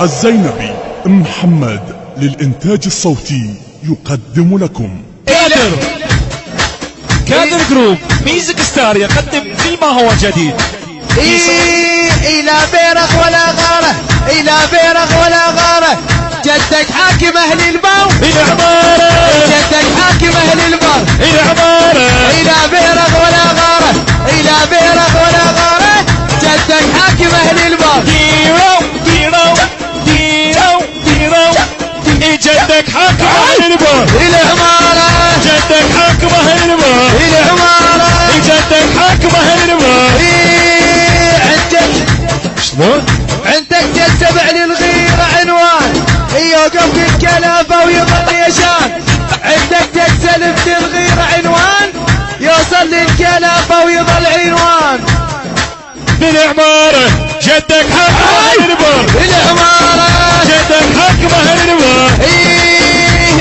الزينبي محمد للإنتاج الصوتي يقدم لكم كادر جروب ميوزك ستار يقدم كل ما هو جديد. إلى بيرغ ولا غارة، إلى بيرغ ولا غارة، جدك حاكم أهل البار، العمارة جدك حاكم أهل البار، العمارة إلى بيرغ ولا غارة، إلى بيرغ ولا غارة، جدك حاكم أهل البار. جدك حاكم أهل البار، العمارة جدك حاكم أهل البار، العمارة جدك حاكم أهل البار. عندك شلون؟ عندك جد سبع للغيرة عنوان، يوقف الكلافة ويظل يشان. عندك جد سلف للغيرة عنوان، يوصل للكلافة ويظل عنوان. بالعمارة جدك حاكم أهل البار، العمارة جدك حاكم أهل البار.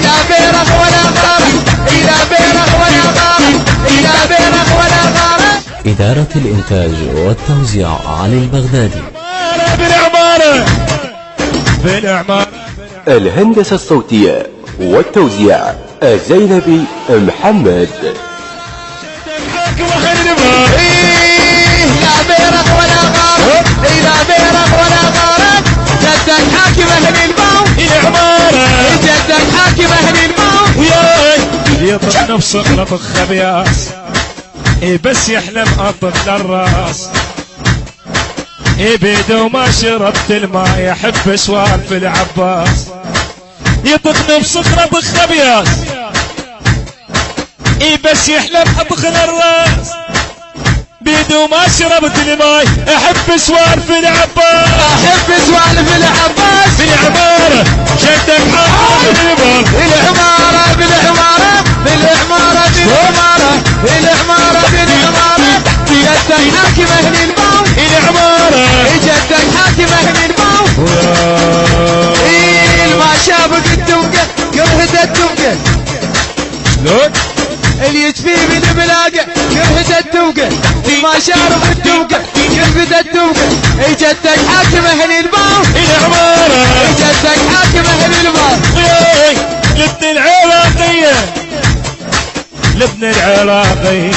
لا بيرغ ولا غارة، إلى بيرغ ولا غارة، إلى بيرغ ولا غارة. إدارة الإنتاج والتوزيع علي البغدادي. بالعمارة بالعمارة. الهندسة الصوتية والتوزيع الزينبي محمد. جدك حاكم أهل البار. لا بيرغ ولا غارة، إلى بيرغ ولا غارة، جدك حاكم أهل البار، العمارة جدك حاكم أهل البار. وياي يطق نفسه لطخ خبياس، بس يحلم أطل للراس. بيده ما شربت الماء يحب سوالف العباس. يطق نفسه لطخ خبياس، بس يحلم أطخ للراس. بيده ما شربت الماء يحب سوالف العباس، أحب سوالف العباس. بالعمارة جدك حاكم البار، العمارة بالعمارة بالعمارة بالعمارة بالعمارة بالعمارة، جدك حاكم أهل البار، العمارة جدك حاكم أهل البار. ما شافك التوقة كرهت التوقة، شلون؟ اللي يجفي بالبلاقة كرهت التوقة، ما شارب التوقة كرهت التوقة. جدك حاكم أهل البار، العمارة جدك حاكم أهل البار. لبن العراقية، لبن العراقية.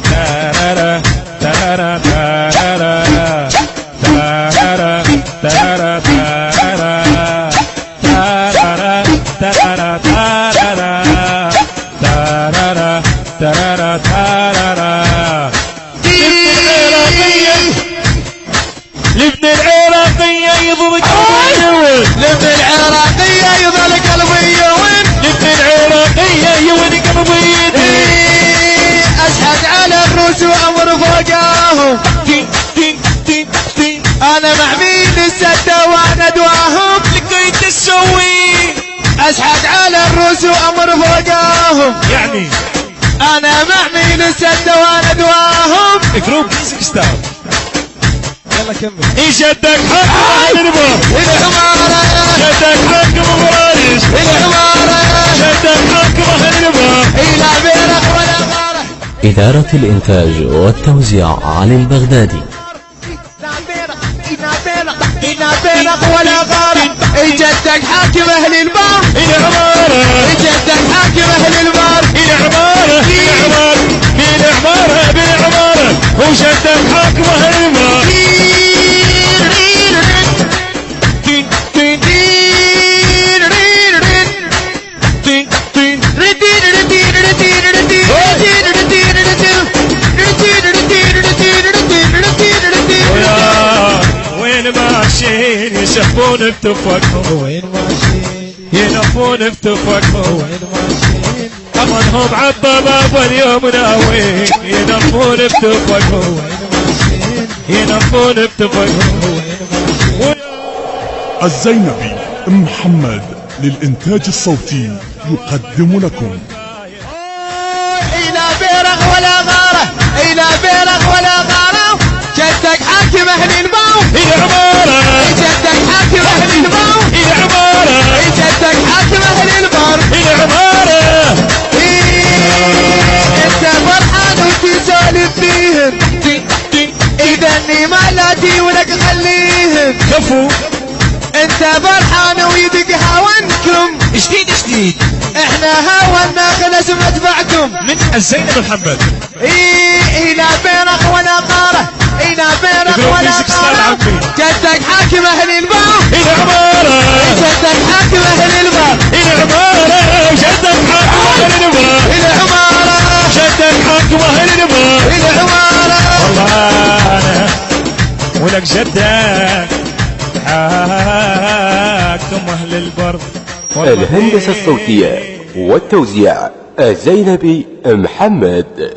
تارارا تارارا تارارا تارارا تارارا تارارا تارارا تارارا تارارا تارارا تارارا. لبن العراقية يظل قلبي يوين، لبن العراقية يظل قلبي يوين، لبن العراقية يوين قلبي يدين. أشهد على الروس وأمر فوقاهم، أنا مع مين السدة وأنا دواهم. لقيت تسوي أشهد على الروس وأمر فوقاهم، يعني أنا مع مين السدة وأنا دواهم. جروب ميوزك ستار. يلا كمل. جدك حاكم أهل البار، العمارة جدك حاكم مرارش، العمارة جدك حاكم أهل البار. إلى بيرغ ولا غارة. إدارة الإنتاج والتوزيع علي البغدادي. إلى بيرغ ولا غارة، جدك حاكم أهل البار، العمارة جدك حاكم أهل البار. العمارة بالعمارة بالعمارة بالعمارة، وجدك حاكم أهل البار. وين ماشيين يشفون بتفكهم، وين ماشيين ينفون بتفكهم. وين ماشيين أمنهم عالضباب واليوم ناويين ينفون بتفكهم، وين ماشيين ينفون بتفكهم. وين ماشيين. الزينبي محمد للإنتاج الصوتي يقدم لكم إلى بيرغ ولا غارة، إلى بيرغ ولا غارة، جدك حاكم اهل الباو العمارة جدك حاكم اهل الباو العمارة جدك حاكم اهل البر العمارة انت فرحان وتسولف فيهم اذا اني مالاتي ولك خليهم كفو انت فرحان ويدق هاونكم جديد احنا هاونا خلص مدفعكم من الزينب محمد لا بيرق ولا قارة لا بيرق ولا قارة جدك حاكم اهل البار العمارة جدك حاكم اهل البار العمارة جدك حاكم اهل البار العمارة جدك حاكم اهل البار العمارة والله انا ولك جدك حاكم اهل البر. الهندسة الصوتية والتوزيع الزينبي محمد.